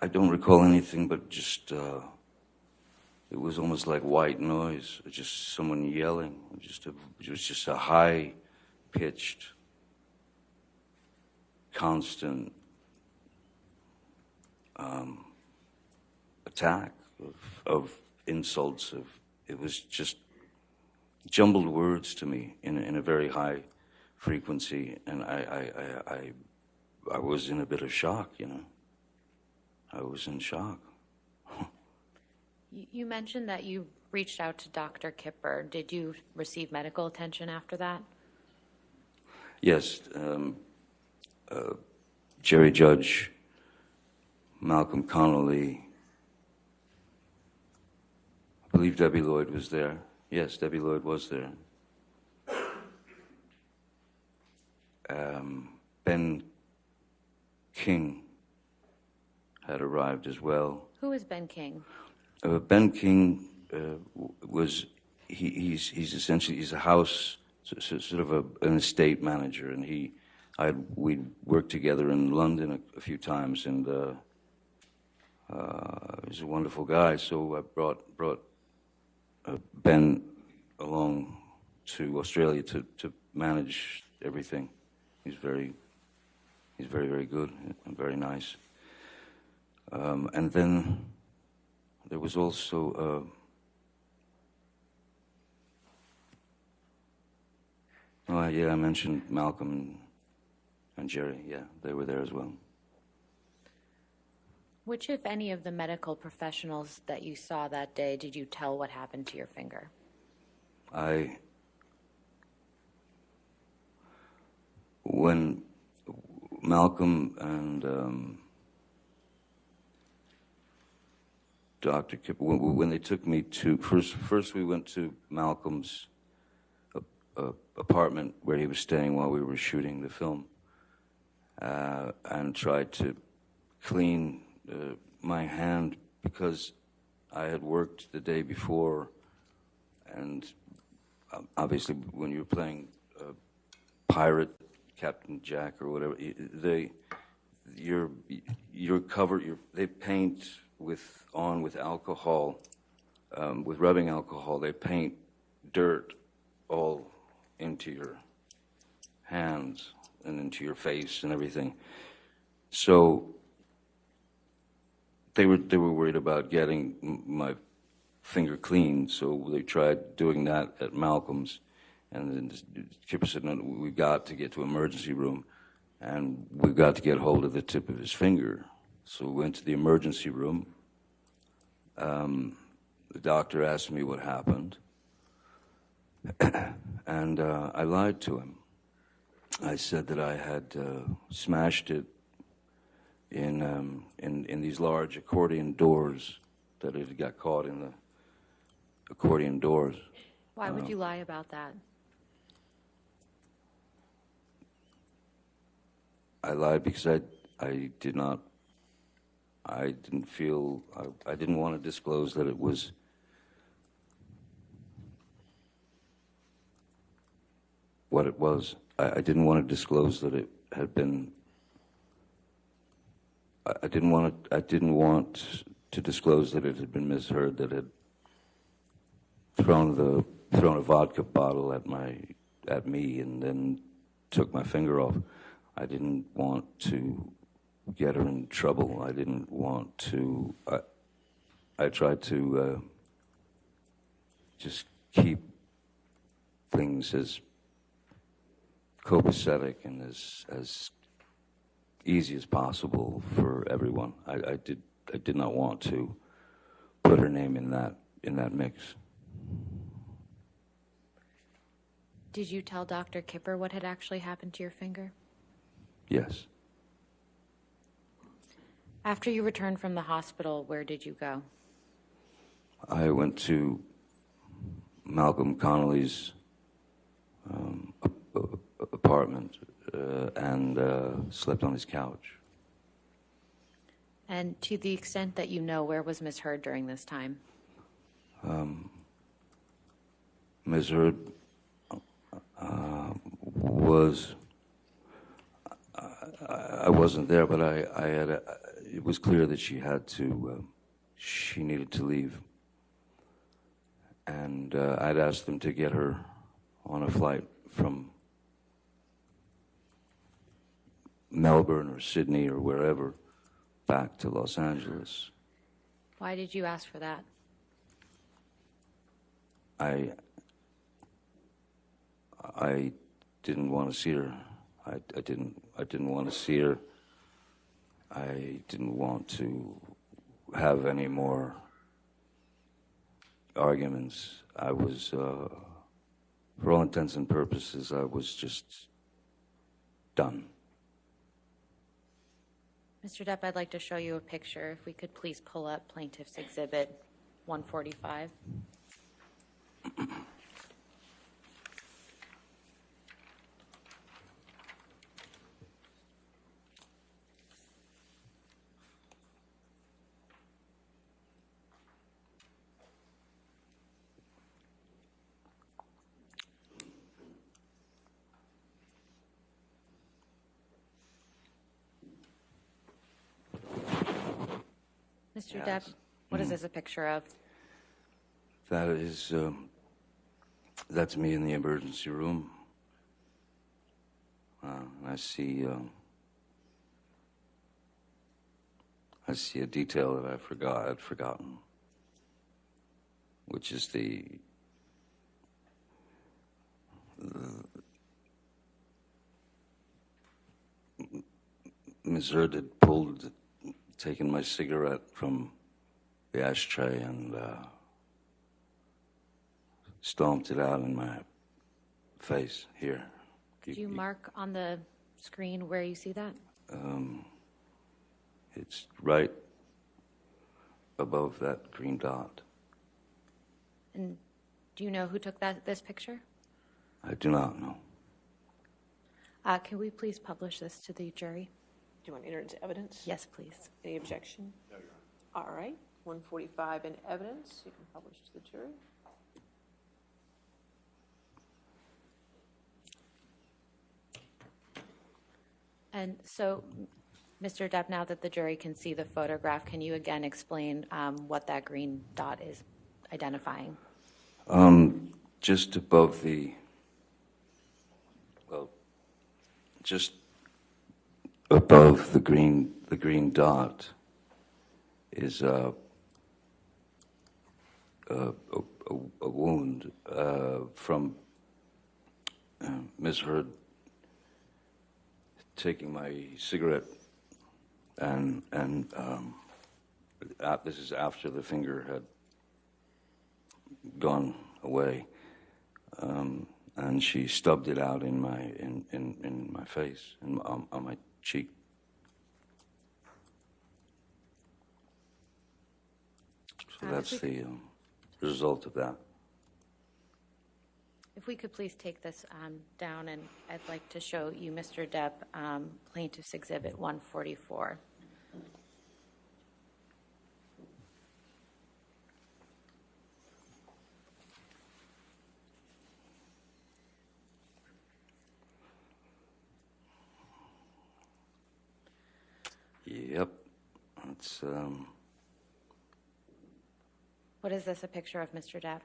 Speaker 3: I don't recall anything, but just it was almost like white noise, just someone yelling. It was just a high-pitched, constant attack of insults. It was just jumbled words to me in a very high frequency, and I was in a bit of shock, I was in shock.
Speaker 4: You mentioned that you reached out to Dr. Kipper. Did you receive medical attention after that?
Speaker 3: Yes. Jerry Judge, Malcolm Connolly, I believe Debbie Lloyd was there. Yes, Debbie Lloyd was there. Ben King had arrived as well.
Speaker 4: Who is Ben King?
Speaker 3: Ben King he's essentially a house, sort of an estate manager, and we'd worked together in London a few times, and he's a wonderful guy. So I brought Ben along to Australia to manage everything. He's very, very good and very nice. And then there was also I mentioned Malcolm and Jerry. Yeah, they were there as well.
Speaker 4: Which, if any, of the medical professionals that you saw that day did you tell what happened to your finger?
Speaker 3: when Malcolm and Dr. Kip, when they took me to, first we went to Malcolm's apartment where he was staying while we were shooting the film, and tried to clean my hand because I had worked the day before, and obviously when you're playing pirate, Captain Jack or whatever, you're covered. They paint with alcohol, with rubbing alcohol. They paint dirt all into your hands and into your face and everything. So they were worried about getting my finger clean, so they tried doing that at Malcolm's. And then Kipper said, no, we've got to get to emergency room, and we've got to get hold of the tip of his finger. So we went to the emergency room. The doctor asked me what happened, and I lied to him. I said that I had smashed it in these large accordion doors, that it had got caught in the accordion doors.
Speaker 4: Why would you lie about that?
Speaker 3: I lied because I didn't want to disclose that it was what it was. I didn't want to disclose that it had been. I didn't want to disclose that it had been misheard, that it had thrown a vodka bottle at me and then took my finger off. I didn't want to get her in trouble. I didn't want to. I tried to just keep things as copacetic and as easy as possible for everyone. I did not want to put her name in that mix.
Speaker 4: Did you tell Dr. Kipper what had actually happened to your finger?
Speaker 3: Yes.
Speaker 4: After you returned from the hospital, where did you go?
Speaker 3: I went to Malcolm Connolly's apartment and slept on his couch.
Speaker 4: And to the extent that you know, where was Ms. Heard during this time?
Speaker 3: Ms. Heard was. I wasn't there, but I had. It was clear that she had to. She needed to leave, and I'd asked them to get her on a flight from Melbourne or Sydney or wherever back to Los Angeles.
Speaker 4: Why did you ask for that?
Speaker 3: I didn't want to see her. I didn't want to see her. I didn't want to have any more arguments. I was, for all intents and purposes, I was just done.
Speaker 4: Mr. Depp, I'd like to show you a picture. If we could please pull up Plaintiff's Exhibit 145. Mr. Depp, what is this a picture of?
Speaker 3: That is, that's me in the emergency room. I see a detail that I'd forgotten, which is Ms. Heard had taken my cigarette from the ashtray and stomped it out in my face here.
Speaker 4: Could you mark on the screen where you see that?
Speaker 3: It's right above that green dot.
Speaker 4: And do you know who took this picture?
Speaker 3: I do not know.
Speaker 4: Can we please publish this to the jury?
Speaker 6: Do you want to enter into evidence?
Speaker 4: Yes, please.
Speaker 6: Any objection? No, Your Honor. All right, 145 in evidence. You can publish to the jury.
Speaker 4: And so, Mr. Depp, now that the jury can see the photograph, can you again explain what that green dot is identifying?
Speaker 3: Just above the, well, just above the green dot is a wound from Ms. Heard taking my cigarette, and this is after the finger had gone away, and she stubbed it out in my face and on my cheek. So that's the result of that.
Speaker 4: If we could please take this down, and I'd like to show you, Mr. Depp, Plaintiff's Exhibit 144.
Speaker 3: Yep, it's
Speaker 4: What is this a picture of, Mr. Depp?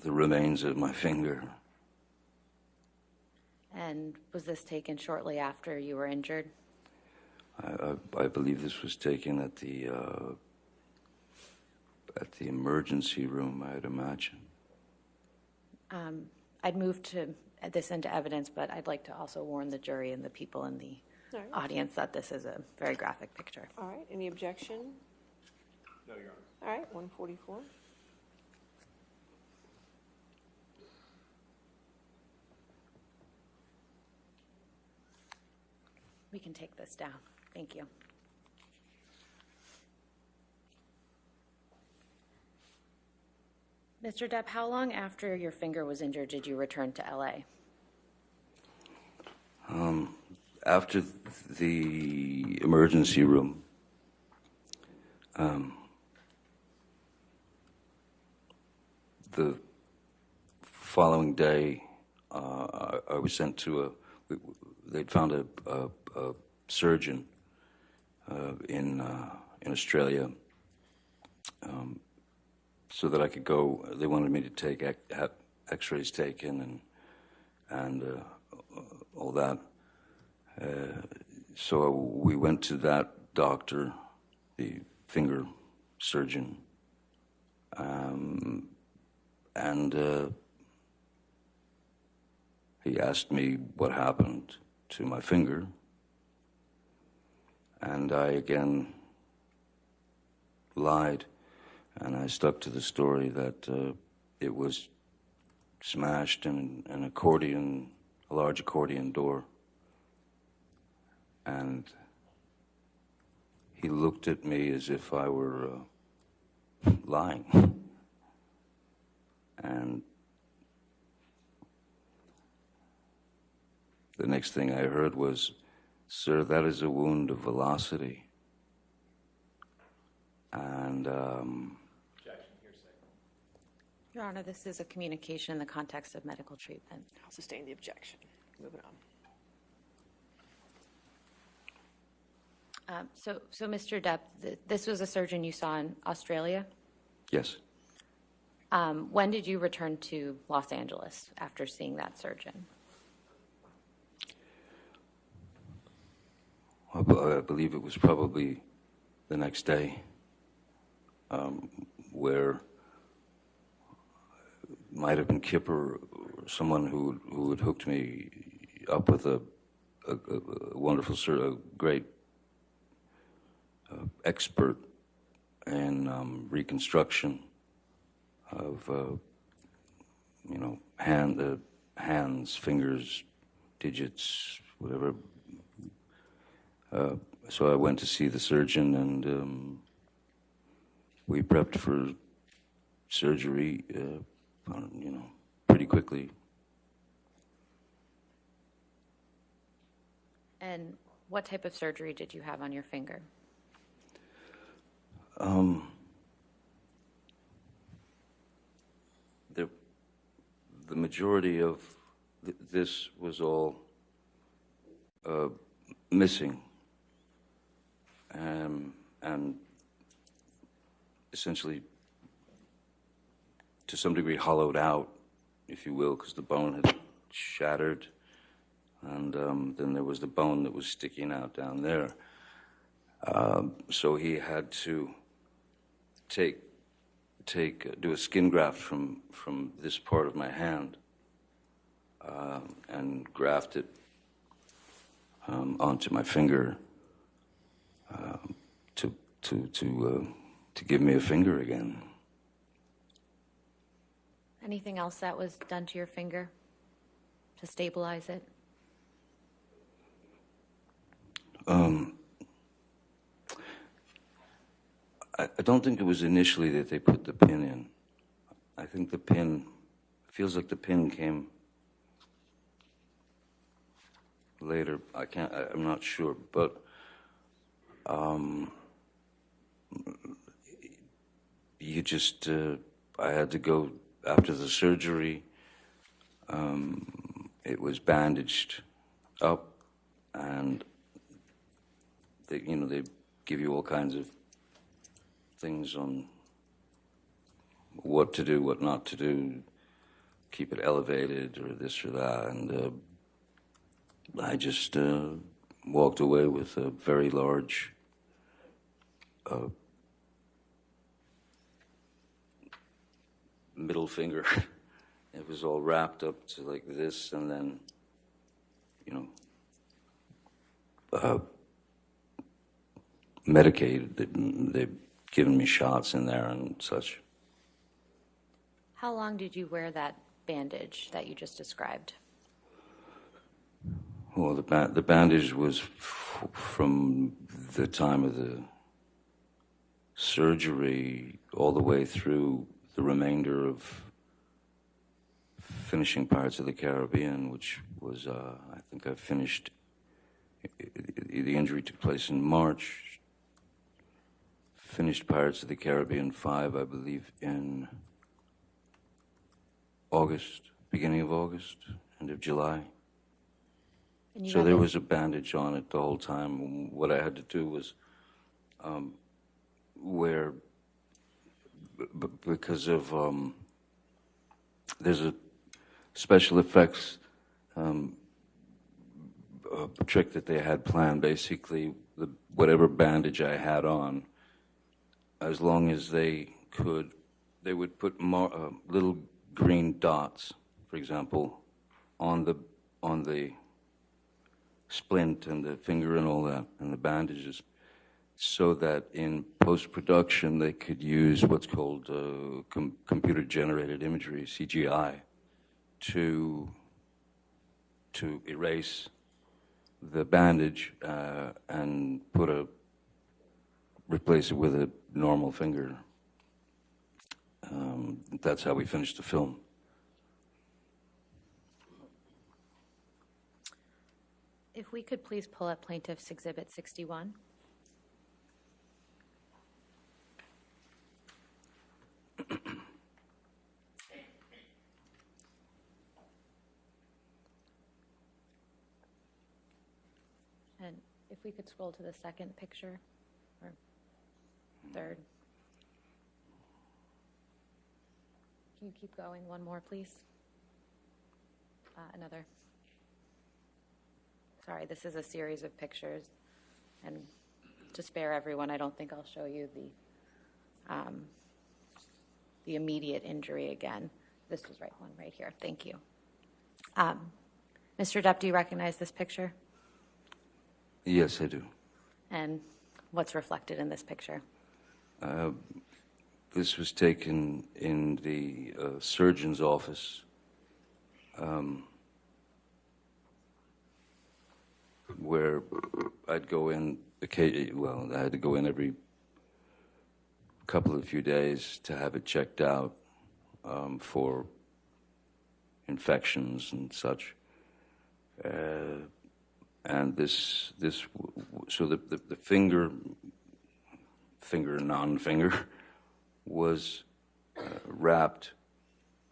Speaker 3: the remains of my finger.
Speaker 4: And was this taken shortly after you were injured?
Speaker 3: I believe this was taken at the emergency room, I'd imagine.
Speaker 4: I'd move to this into evidence, but I'd like to also warn the jury and the people in the
Speaker 6: All right.
Speaker 4: audience that this is a very graphic picture.
Speaker 6: All right, any objection?
Speaker 5: No, Your Honor.
Speaker 6: All right, 144.
Speaker 4: We can take this down. Thank you. Mr. Depp, how long after your finger was injured did you return to LA?
Speaker 3: After the emergency room, the following day, I was sent to they'd found a surgeon in Australia, so that I could go. They wanted me to take X-rays taken and all that. So we went to that doctor, the finger surgeon, and he asked me what happened to my finger, and I again lied, and I stuck to the story that it was smashed in an accordion, a large accordion door. And he looked at me as if I were lying. And the next thing I heard was, "Sir, that is a wound of velocity." And
Speaker 5: Objection, hearsay.
Speaker 4: Your Honor, this is a communication in the context of medical treatment.
Speaker 6: I'll sustain the objection. Moving on.
Speaker 4: So, Mr. Depp, this was a surgeon you saw in Australia.
Speaker 3: yes,
Speaker 4: When did you return to Los Angeles after seeing that surgeon?
Speaker 3: I believe it was probably the next day, where it might have been Kipper or someone who had hooked me up with a wonderful, a great expert in reconstruction of, hands, fingers, digits, whatever. So I went to see the surgeon, and we prepped for surgery, pretty quickly.
Speaker 4: And what type of surgery did you have on your finger?
Speaker 3: The majority of this was all missing, and essentially, to some degree, hollowed out, if you will, because the bone had shattered, and then there was the bone that was sticking out down there. So he had to do a skin graft from this part of my hand and graft it onto my finger to give me a finger again.
Speaker 4: Anything else that was done to your finger to stabilize it?
Speaker 3: I don't think it was initially that they put the pin in. I think the pin, feels like the pin came later. I'm not sure, but I had to go after the surgery. It was bandaged up, and they give you all kinds of things on what to do, what not to do, keep it elevated or this or that, and I just walked away with a very large middle finger. It was all wrapped up to like this, and then, medicated. They've given me shots in there and such.
Speaker 4: How long did you wear that bandage that you just described?
Speaker 3: Well, the bandage was from the time of the surgery all the way through the remainder of finishing Pirates of the Caribbean, which was, I think I finished, the injury took place in March. Finished Pirates of the Caribbean 5, I believe, in August, beginning of August, end of July. So there was a bandage on it the whole time. What I had to do was wear, because of, there's a special effects trick that they had planned. Basically, whatever bandage I had on, as long as they could, they would put little green dots, for example, on the splint and the finger and all that, and the bandages, so that in post-production they could use what's called computer-generated imagery, CGI, to erase the bandage and replace it with a normal finger. That's how we finished the film.
Speaker 4: If we could please pull up Plaintiff's Exhibit 61. And if we could scroll to the second picture, or third. Can you keep going one more, please? Another. Sorry, this is a series of pictures, and to spare everyone, I don't think I'll show you the immediate injury again. This was one right here. Thank you. Mr. Depp, do you recognize this picture?
Speaker 3: Yes, I do.
Speaker 4: And what's reflected in this picture?
Speaker 3: This was taken in the surgeon's office. where I'd go in, well, I had to go in every couple of few days to have it checked out for infections and such. And so the finger, non-finger, was wrapped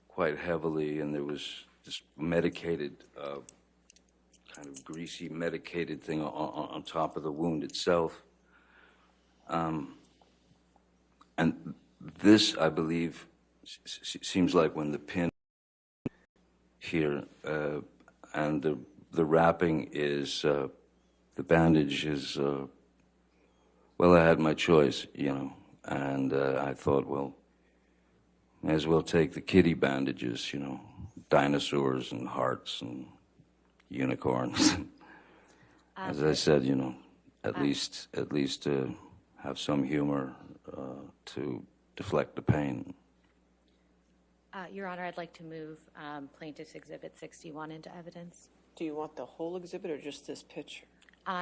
Speaker 3: quite heavily, and there was this medicated, kind of greasy medicated thing on top of the wound itself. And this, I believe, seems like when the pin here and the wrapping is, the bandage is, well, I had my choice, and I thought, well, may as well take the kiddie bandages, dinosaurs and hearts and unicorns. As I said, at least have some humor to deflect the pain.
Speaker 4: Your Honor, I'd like to move Plaintiff's Exhibit 61 into evidence.
Speaker 6: Do you want the whole exhibit or just this picture?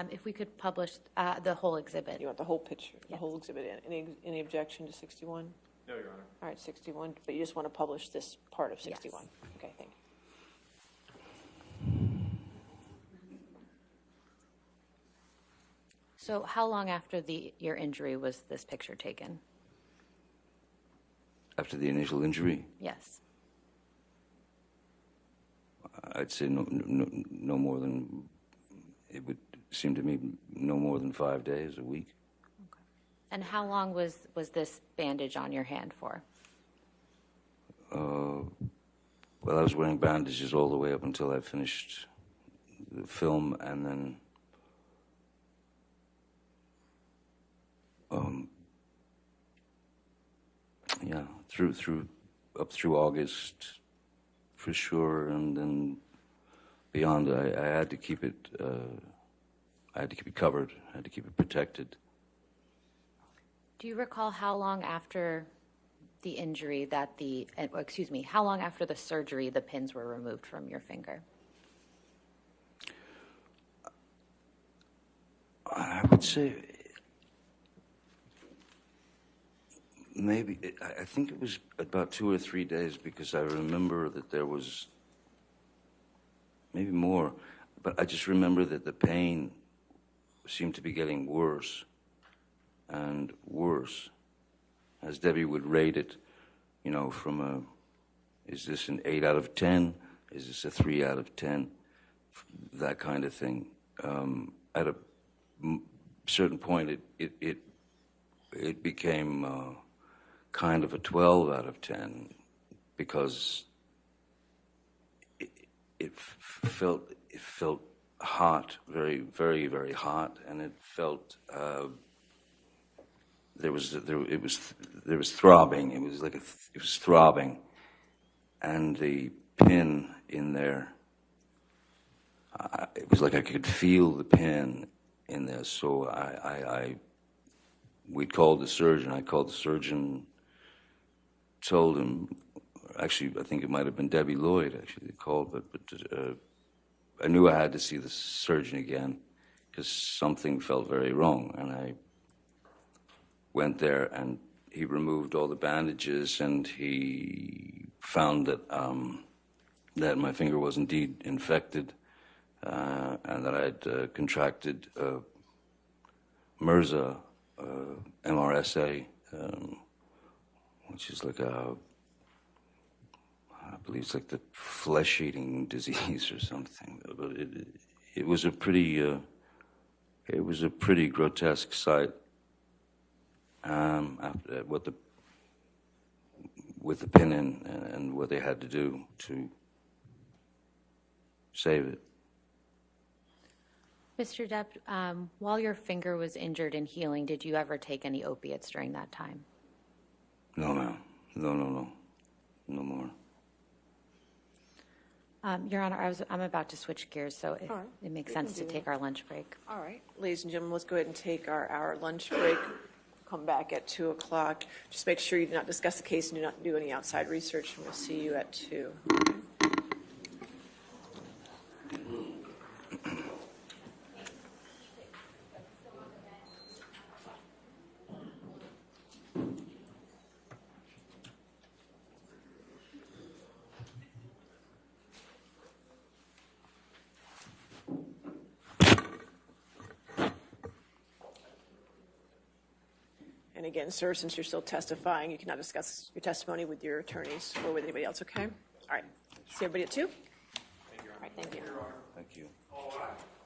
Speaker 4: If we could publish the whole exhibit.
Speaker 6: You want the whole picture, the
Speaker 4: Yes.
Speaker 6: whole exhibit in? Any objection to 61?
Speaker 7: No, Your Honor.
Speaker 6: All right, 61, but you just want to publish this part of 61?
Speaker 4: Yes.
Speaker 6: Okay, thank you.
Speaker 4: So how long after your injury was this picture taken?
Speaker 3: After the initial injury,
Speaker 4: Yes.
Speaker 3: I'd say no more than, it would seem to me, no more than 5 days, a week.
Speaker 4: And how long was this bandage on your hand for?
Speaker 3: Well, I was wearing bandages all the way up until I finished the film, and then yeah, up through August for sure, and then beyond, I had to keep it. I had to keep it covered. I had to keep it protected.
Speaker 4: Do you recall how long after the injury that how long after the surgery the pins were removed from your finger?
Speaker 3: I would say maybe, I think it was about 2 or 3 days, because I remember that there was maybe more, but I just remember that the pain seemed to be getting worse and worse as Debbie would rate it, from is this an 8 out of 10? Is this a 3 out of 10? That kind of thing. At a certain point, it became kind of a 12 out of 10, because it felt hot, very, very, very hot, and it felt there was throbbing. It was like it was throbbing, and the pin in there. It was like I could feel the pin in there. So we called the surgeon. I called the surgeon, told him. Actually, I think it might have been Debbie Lloyd. Actually, called, but I knew I had to see the surgeon again because something felt very wrong, and I went there, and he removed all the bandages, and he found that that my finger was indeed infected, and that I had contracted MRSA, MRSA, which is like I believe it's like the flesh-eating disease or something. But it was a pretty grotesque sight. After with the pin in and what they had to do to save it.
Speaker 4: Mr. Depp, while your finger was injured and healing, did you ever take any opiates during that time?
Speaker 3: No, ma'am. No more.
Speaker 4: Your Honor, I'm about to switch gears, so if
Speaker 6: right.
Speaker 4: it makes
Speaker 6: We
Speaker 4: sense
Speaker 6: can
Speaker 4: to
Speaker 6: do
Speaker 4: take
Speaker 6: that.
Speaker 4: our lunch break.
Speaker 6: All right, ladies and gentlemen, let's go ahead and take our lunch break. Come back at 2 o'clock. Just make sure you do not discuss the case and do not do any outside research, and we'll see you at 2. again, sir, since you're still testifying, you cannot discuss your testimony with your attorneys or with anybody else, okay? All right. See everybody at 2? All right, thank you.
Speaker 3: Thank you.
Speaker 7: All right.